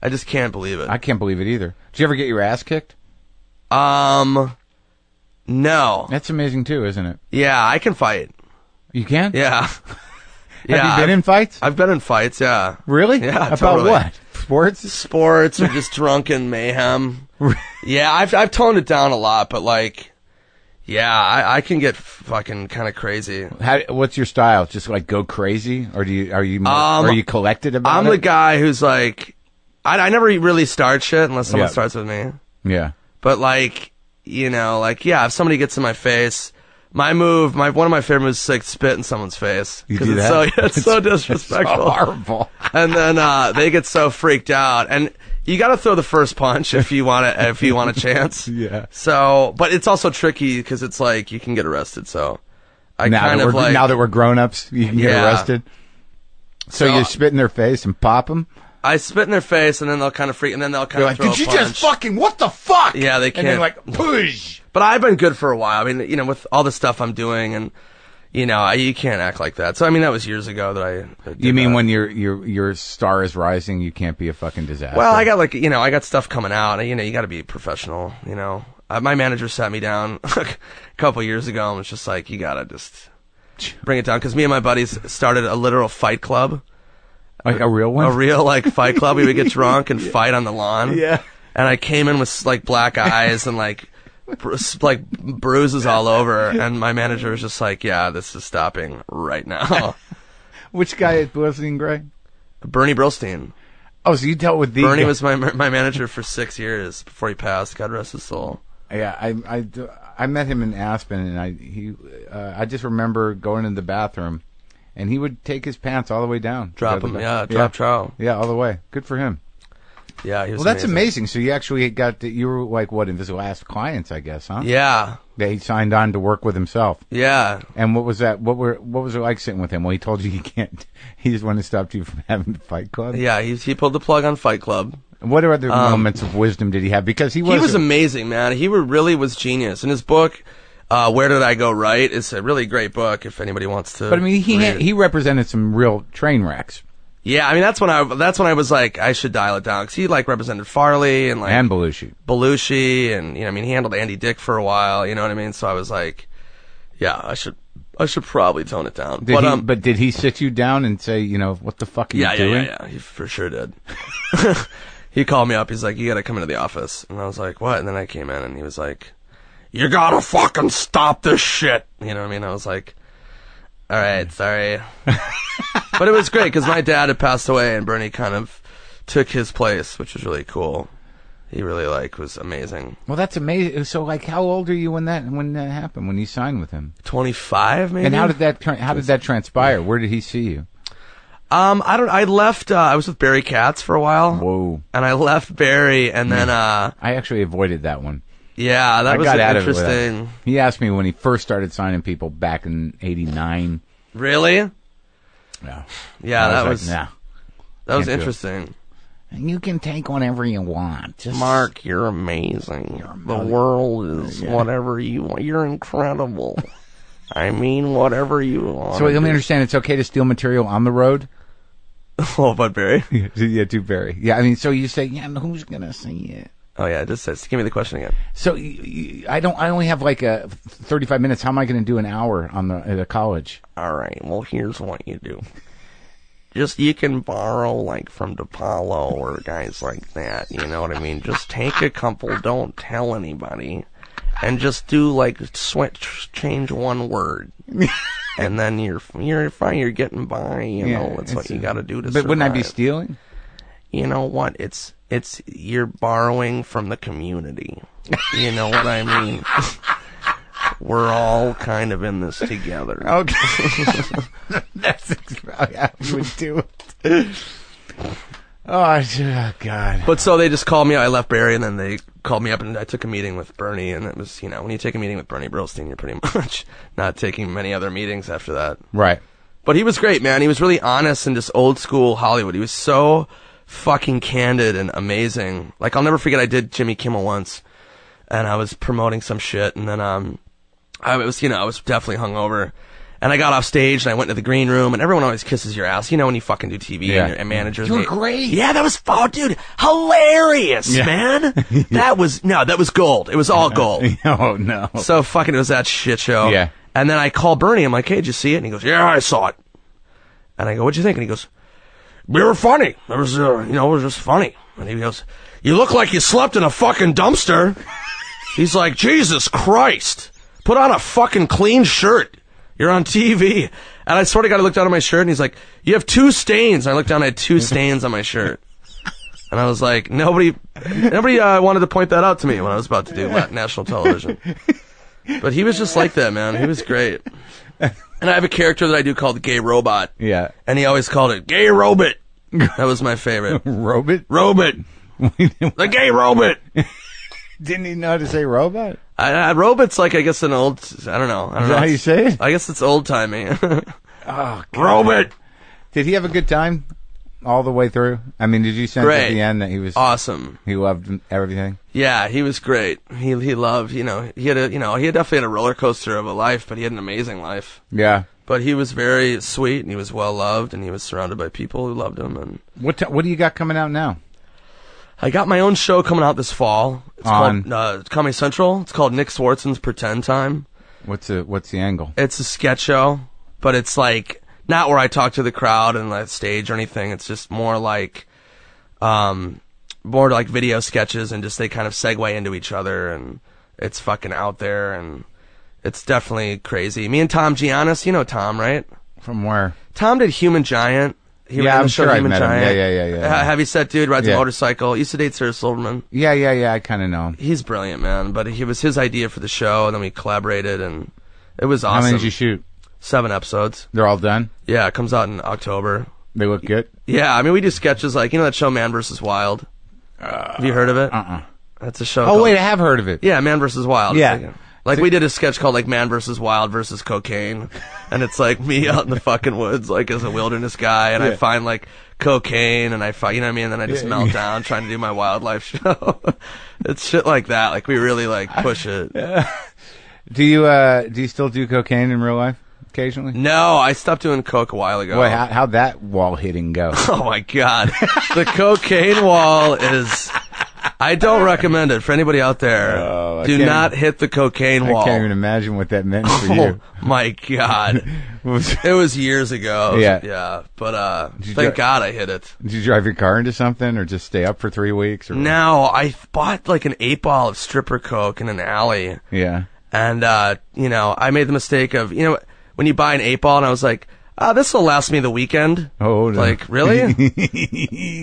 I just can't believe it. I can't believe it either. Did you ever get your ass kicked? No. That's amazing too, isn't it? Yeah, I can fight. You can? Yeah. Have you been in fights? I've been in fights, yeah. Really? Yeah, About totally. what? Sports or just drunken mayhem. Yeah, I've toned it down a lot, but like, yeah, I can get fucking kind of crazy. What's your style? Just like go crazy, or are you collected about it? I'm the guy who's like, I never really start shit unless someone starts with me. Yeah. But like, you know, like if somebody gets in my face, one of my favorite moves is like spit in someone's face. You do that? It's so disrespectful. So horrible. And then they get so freaked out, and you got to throw the first punch if you want a chance. Yeah. So, but it's also tricky because it's like you can get arrested. So, now that we're grown-ups, you can get arrested. So you spit in their face and pop them? I spit in their face, and then they'll kind of freak, and then they'll kind of throw a punch. Did you just fucking, what the fuck? Yeah, they can't. And then like, push. But I've been good for a while. I mean, you know, with all the stuff I'm doing, and you know, you can't act like that. So I mean, that was years ago that I did You mean that. when your star is rising, you can't be a fucking disaster? Well, I got stuff coming out. You know, you got to be professional. You know, my manager sat me down a couple years ago and was just like, you gotta just bring it down, because me and my buddies started a literal fight club. Like a real one? A real like fight club. We would get drunk and fight on the lawn. Yeah. And I came in with like black eyes and like bruises all over, and my manager was just like, yeah, this is stopping right now. Which guy at Blessing and Gray? Bernie Brillstein. Oh, so you dealt with Bernie was my manager for 6 years before he passed. God rest his soul. Yeah, I met him in Aspen, and I just remember going in the bathroom, and he would take his pants all the way down. Drop trow. Yeah, all the way. Good for him. Yeah, he was that's amazing. So you actually you were like, what, in his last clients, I guess, huh? Yeah. That he signed on to work with himself. Yeah. And what was that? What was it like sitting with him? Well, he told you he can't. He just wanted to stop you from having the Fight Club. Yeah, he pulled the plug on Fight Club. What other moments of wisdom did he have? Because he was amazing, man. He really was genius. In his book, Where Did I Go Right? It's a really great book if anybody wants to. But I mean, he represented some real train wrecks. Yeah, I mean that's when I was like, I should dial it down, because he like represented Farley and Belushi, and you know, I mean, he handled Andy Dick for a while, you know what I mean? So I was like, yeah, I should probably tone it down. But did he sit you down and say, you know, what the fuck are you doing? Yeah, he for sure did. He called me up. He's like, you got to come into the office, and I was like, what? And then I came in, and he was like, you gotta fucking stop this shit. You know what I mean? I was like, all right, sorry. But it was great because my dad had passed away, and Bernie kind of took his place, which was really cool. He really was amazing. Well, that's amazing. So how old are you when that happened? When you signed with him? 25, maybe. And how did that transpire? Where did he see you? I left. I was with Barry Katz for a while. Whoa. And I left Barry, and then I actually avoided that one. Yeah, that was interesting. He asked me when he first started signing people back in '89. Really? Yeah. Yeah, that was interesting. You can take whatever you want. Just Mark, you're amazing. The world is whatever you want. You're incredible. I mean, whatever you want. So let me understand. It's okay to steal material on the road? Oh, but Barry? Yeah, to Barry. Yeah, I mean, so you say, yeah, who's gonna see it? Oh yeah, just give me the question again. So I only have 35 minutes. How am I going to do an hour at the college? All right. Well, here's what you do. You can borrow from DePaulo or guys like that. You know what I mean? Just take a couple. Don't tell anybody, and just do change one word, and then you're fine. You're getting by. You know, it's what you got to do to survive. But wouldn't I be stealing? You know what? you're borrowing from the community. You know what I mean? We're all kind of in this together. Okay. That's exactly how you would do it. Oh, God. But so they just called me. I left Barry, and then they called me up, and I took a meeting with Bernie. And it was, when you take a meeting with Bernie Brillstein, you're pretty much not taking many other meetings after that. Right. But he was great, man. He was really honest and just old school Hollywood. He was so fucking candid and amazing. Like, I'll never forget, I did Jimmy Kimmel once, and I was promoting some shit, and then I was definitely hungover. And I got off stage and I went to the green room, and everyone always kisses your ass, when you fucking do TV and managers. You were great. Yeah, that was dude, hilarious, man. That was gold. It was all gold. Oh no. So fucking it was that shit show. Yeah. And then I called Bernie. I'm like, hey, did you see it? And he goes, yeah, I saw it. And I go, what'd you think? And he goes, we were funny. It was, it was just funny. And he goes, you look like you slept in a fucking dumpster. He's like, Jesus Christ. Put on a fucking clean shirt. You're on TV. And I swear to God, I looked down at my shirt, and he's like, you have 2 stains. And I looked down, I had 2 stains on my shirt. And I was like, nobody wanted to point that out to me when I was about to do national television. But he was just like that, man. He was great. And I have a character that I do called the Gay Robot. Yeah. And he always called it Gay Robot. That was my favorite. Robot? Robot. The Gay Robot. Didn't he know how to say robot? Robot's like, I guess, an old, I don't know. Is that how you say it? I guess it's old-timey. Oh, God. Robot. Did he have a good time all the way through? I mean, did you sense Great. at the end that he was awesome? He loved everything? Yeah, he was great. He loved, he had he definitely had a roller coaster of a life, but he had an amazing life. Yeah. But he was very sweet, and he was well loved, and he was surrounded by people who loved him. And what do you got coming out now? I got my own show coming out this fall. It's called Comedy Central. It's called Nick Swartson's Pretend Time. What's the angle? It's a sketch show, but it's like not where I talk to the crowd and the stage or anything. It's just more like video sketches, and just they kind of segue into each other, and it's fucking out there, and it's definitely crazy. Me and Tom Giannis, you know Tom, right? From where? Tom did Human Giant. He ran I'm the show sure I Human met him. Giant. Yeah. Heavy set dude, rides a motorcycle. Used to date Sarah Silverman. Yeah. I kind of know him. He's brilliant, man. But it was his idea for the show, and then we collaborated, and it was awesome. How many did you shoot? 7 episodes. They're all done? Yeah, it comes out in October. They look good? Yeah, I mean, we do sketches like, that show Man vs. Wild? Have you heard of it? That's a show. Oh, wait, I have heard of it. Yeah, Man vs. Wild. Yeah. Like we did a sketch called like Man vs. Wild versus Cocaine, and it's like me out in the fucking woods, like as a wilderness guy, and I find like cocaine, and I find, you know what I mean, and then I just melt down trying to do my wildlife show. It's shit like that. Like we really like push it. Do you still do cocaine in real life occasionally? No, I stopped doing coke a while ago. Boy, how'd that wall hitting go? Oh my God, the cocaine wall is. I don't recommend it for anybody out there. Do not hit the cocaine wall. I can't even imagine what that meant for you. Oh my God. It was years ago. Yeah. But thank God I hit it. Did you drive your car into something or just stay up for 3 weeks? Or no, I bought like an 8-ball of stripper coke in an alley. Yeah. And, I made the mistake of, when you buy an 8-ball, and I was like, this will last me the weekend. Oh, no. Like, really?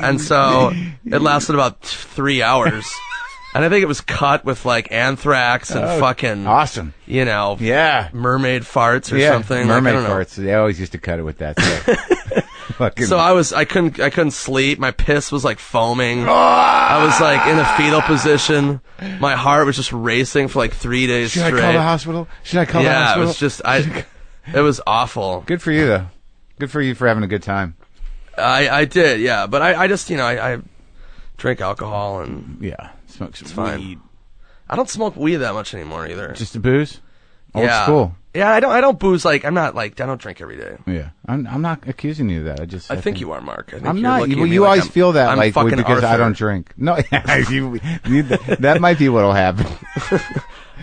And so it lasted about 3 hours. And I think it was cut with like anthrax and fucking awesome. Mermaid farts or something. Mermaid farts. They always used to cut it with that stuff. So I couldn't sleep. My piss was like foaming. I was like in a fetal position. My heart was just racing for like 3 days straight. Should I call the hospital? Yeah, it was just it was awful. Good for you, though. Good for you for having a good time. I did, yeah. But I just, I drink alcohol and... Yeah, smoke some weed. Fine. I don't smoke weed that much anymore, either. Just the booze? Old Yeah. school. Yeah, I don't booze, like, I'm not, like, I don't drink every day. Yeah. I'm not accusing you of that. I think you are, Mark. I think I'm you're not. looking You, at me you like always feel that, I'm like, fucking because I Arthur. don't drink. No, that might be what'll happen.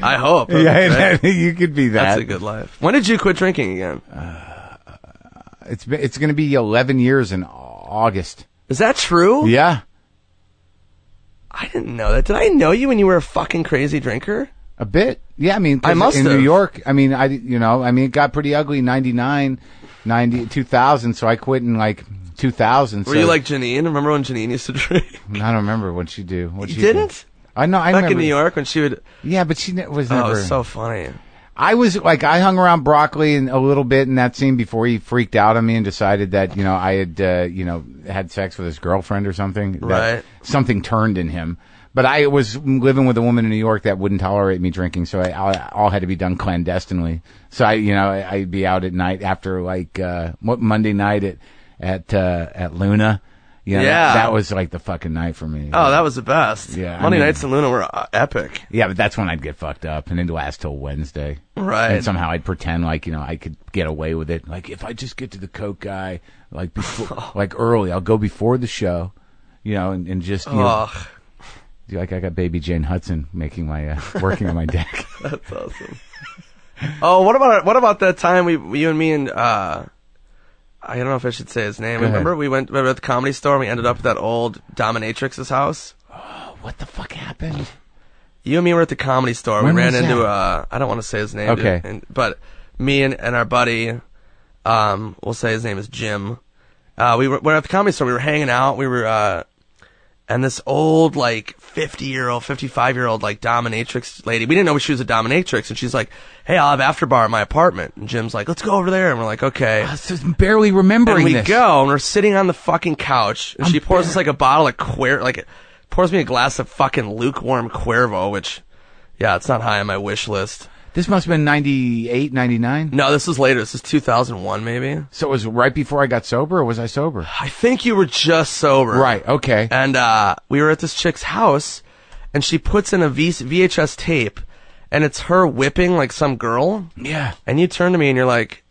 I hope. Yeah, you could be that. That's a good life. When did you quit drinking again? It's going to be 11 years in August. Is that true? Yeah. I didn't know that. Did I know you when you were a fucking crazy drinker? A bit. Yeah, I mean, 'cause I must in have. New York, I mean, it got pretty ugly in 99, 2000, so I quit in like 2000. Were you like Janine? Remember when Janine used to drink? I don't remember what she do. What You she didn't? I know. I Back remember. in New York when she would. Yeah, but she was Oh, never. it was so funny. I was like, I hung around Broccoli and a little bit in that scene before he freaked out on me and decided that, you know, I had, had sex with his girlfriend or something. That Right. Something turned in him. But I was living with a woman in New York that wouldn't tolerate me drinking, so all had to be done clandestinely. So I'd be out at night after Monday night at Luna. You know, Yeah. that was like the fucking night for me. Oh, that was the best. Yeah, Monday nights in Luna were epic. Yeah, but that's when I'd get fucked up, and it'd last till Wednesday. Right. And somehow I'd pretend like, you know, I could get away with it. Like, if I just get to the coke guy, like, before, like, early, I'll go before the show, you know, and just, you know, Ugh, like, I got baby Jane Hudson making my, working on my deck. that's awesome. Oh, what about that time you and me and I don't know if I should say his name. Go ahead. Remember we were at the Comedy Store and we ended up at that old dominatrix's house? Oh, what the fuck happened? You and me were at the Comedy Store. When we ran was into that? I don't want to say his name. Okay. But me and our buddy, we'll say his name is Jim. We're at the Comedy Store. We were hanging out. We were, and this old, like, 50-year-old, 55-year-old, like, dominatrix lady. We didn't know she was a dominatrix. And she's like, hey, I'll have after bar at my apartment. And Jim's like, let's go over there. And we're like, okay. I was just barely remembering And we this. go, and we're sitting on the fucking couch. And she pours us, like, a bottle of pours me a glass of fucking lukewarm Cuervo, which, yeah, it's not high on my wish list. This must have been 98, 99? No, this was later. This is 2001, maybe. So it was right before I got sober, or was I sober? I think you were just sober. Right, okay. And we were at this chick's house, and she puts in a VHS tape, and it's her whipping, like, some girl. Yeah. And you turn to me, and you're like,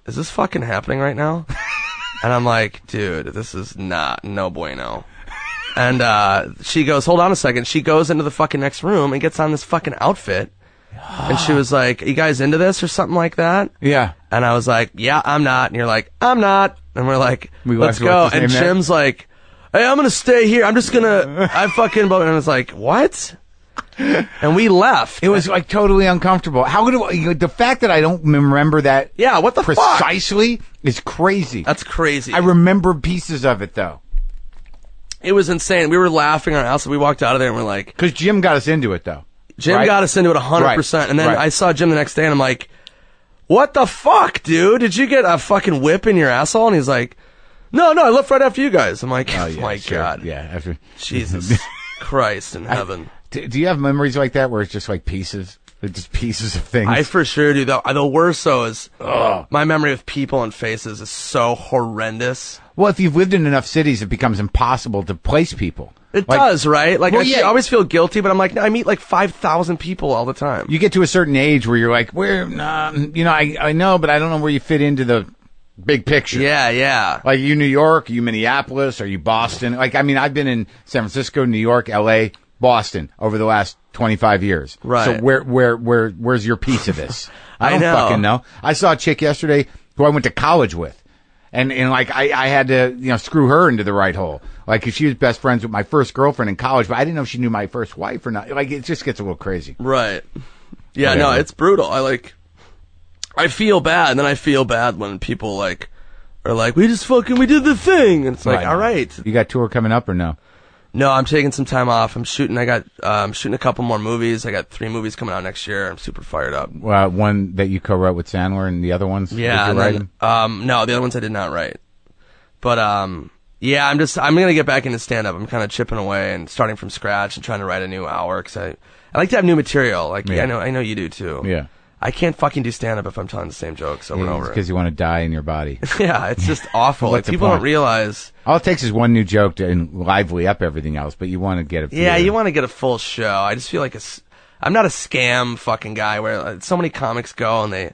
is this fucking happening right now? And I'm like, dude, this is no bueno. And she goes, hold on a second. She goes into the fucking next room and gets on this fucking outfit. And she was like, are you guys into this or something like that? Yeah. And I was like, yeah, I'm not. And you're like, I'm not. And we're like, We let's left- go. what's his And name there? Jim's like, hey, I'm going to stay here. I'm just going to, I fucking, and I was like, what? And we left. It was like totally uncomfortable. How could the fact that I don't remember that Yeah, what the fuck? precisely is crazy. That's crazy. I remember pieces of it though, It was insane. We were laughing our ass. We walked out of there and we're like, because Jim got us into it though. Jim Right? got us into it 100%. Right. And then Right. I saw Jim the next day and I'm like, what the fuck, dude? Did you get a fucking whip in your asshole? And he's like, no, I left right after you guys. I'm like, oh, yeah, my sure. God. Yeah. After Jesus Christ in heaven. do you have memories like that where it's just like pieces? They're just pieces of things. I for sure do. The worst, though, is my memory of people and faces is so horrendous. Well, if you've lived in enough cities, it becomes impossible to place people. It Like, does, right? Like, Well, I always feel guilty, but I'm like, I meet like 5,000 people all the time. You get to a certain age where you're like, I know, but I don't know where you fit into the big picture. Yeah. Like, you New York, you Minneapolis, are you Boston? Like, I mean, I've been in San Francisco, New York, L.A., Boston over the last 25 years. Right. So where's your piece of this? I don't know. fucking know. I saw a chick yesterday who I went to college with. And like, I had to, screw her into the right hole. Like, 'cause she was best friends with my first girlfriend in college, but I didn't know if she knew my first wife or not. Like, it just gets a little crazy. Right. Yeah, Whatever. no, it's brutal. I feel bad, and then I feel bad when people, like, are like, we did the thing. And it's like, all right. You got tour coming up or no? No, I'm taking some time off. I'm shooting a couple more movies. I got 3 movies coming out next year. I'm super fired up. One that you co-wrote with Sandler and the other ones? Yeah. Did you write them? No, the other ones I did not write. But, yeah, I'm going to get back into stand-up. I'm kind of chipping away and starting from scratch and trying to write a new hour because I like to have new material. Like, Yeah. I know you do too. Yeah. I can't fucking do stand-up if I'm telling the same jokes over and over. Because you want to die in your body. Yeah, it's just awful. Like, What's the people point? don't realize. All it takes is one new joke to lively up everything else, but you want to get it. Yeah, you want to get a full show. I just feel like I'm not a scam fucking guy where so many comics go and they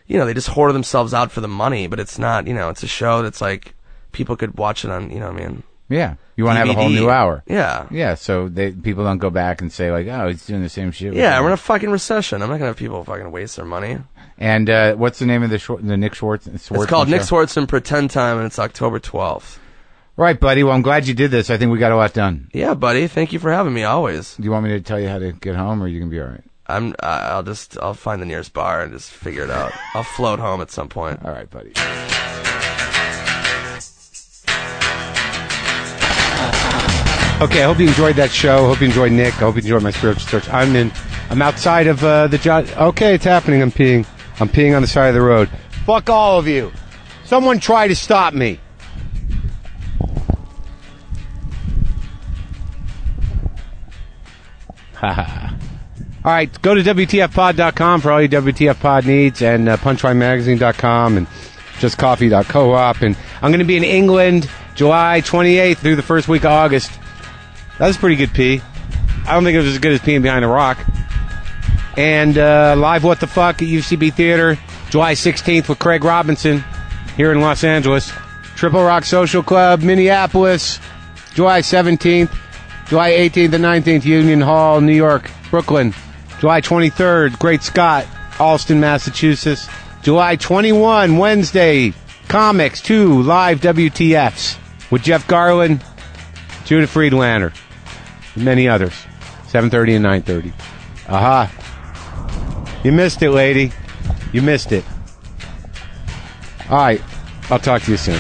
just hoard themselves out for the money, but it's not, it's a show that's like people could watch it on, what I mean? Yeah. You want to have a whole DVD. new hour. Yeah. Yeah, so people don't go back and say, like, oh, he's doing the same shit. Yeah, we're in a fucking recession. I'm not going to have people fucking waste their money. And what's the name of the Nick Swardson? It's called Nick show? Swardson Pretend Time, and it's October 12th. Right, buddy. Well, I'm glad you did this. I think we got a lot done. Yeah, buddy. Thank you for having me, always. Do you want me to tell you how to get home, or are you going to be all right? I'll find the nearest bar and just figure it out. I'll float home at some point. All right, buddy. Okay, I hope you enjoyed that show. I hope you enjoyed Nick. I hope you enjoyed my spiritual search. I'm outside of the job. Okay, it's happening. I'm peeing. I'm peeing on the side of the road. Fuck all of you. Someone try to stop me. Haha. All right, go to WTFpod.com for all your WTF pod needs, and punchlinemagazine.com and justcoffee.coop. And I'm going to be in England July 28th through the first week of August. That was pretty good pee. I don't think it was as good as peeing behind a rock. And live What the Fuck at UCB Theater July 16th with Craig Robinson here in Los Angeles. Triple Rock Social Club, Minneapolis, July 17th. July 18th and 19th, Union Hall, New York, Brooklyn. July 23rd, Great Scott, Alston, Massachusetts. July 21, Wednesday, Comics 2 live WTFs with Jeff Garland, Judah Friedlander, and many others. 7:30 and 9:30. Aha. You missed it, lady. You missed it. All right. I'll talk to you soon.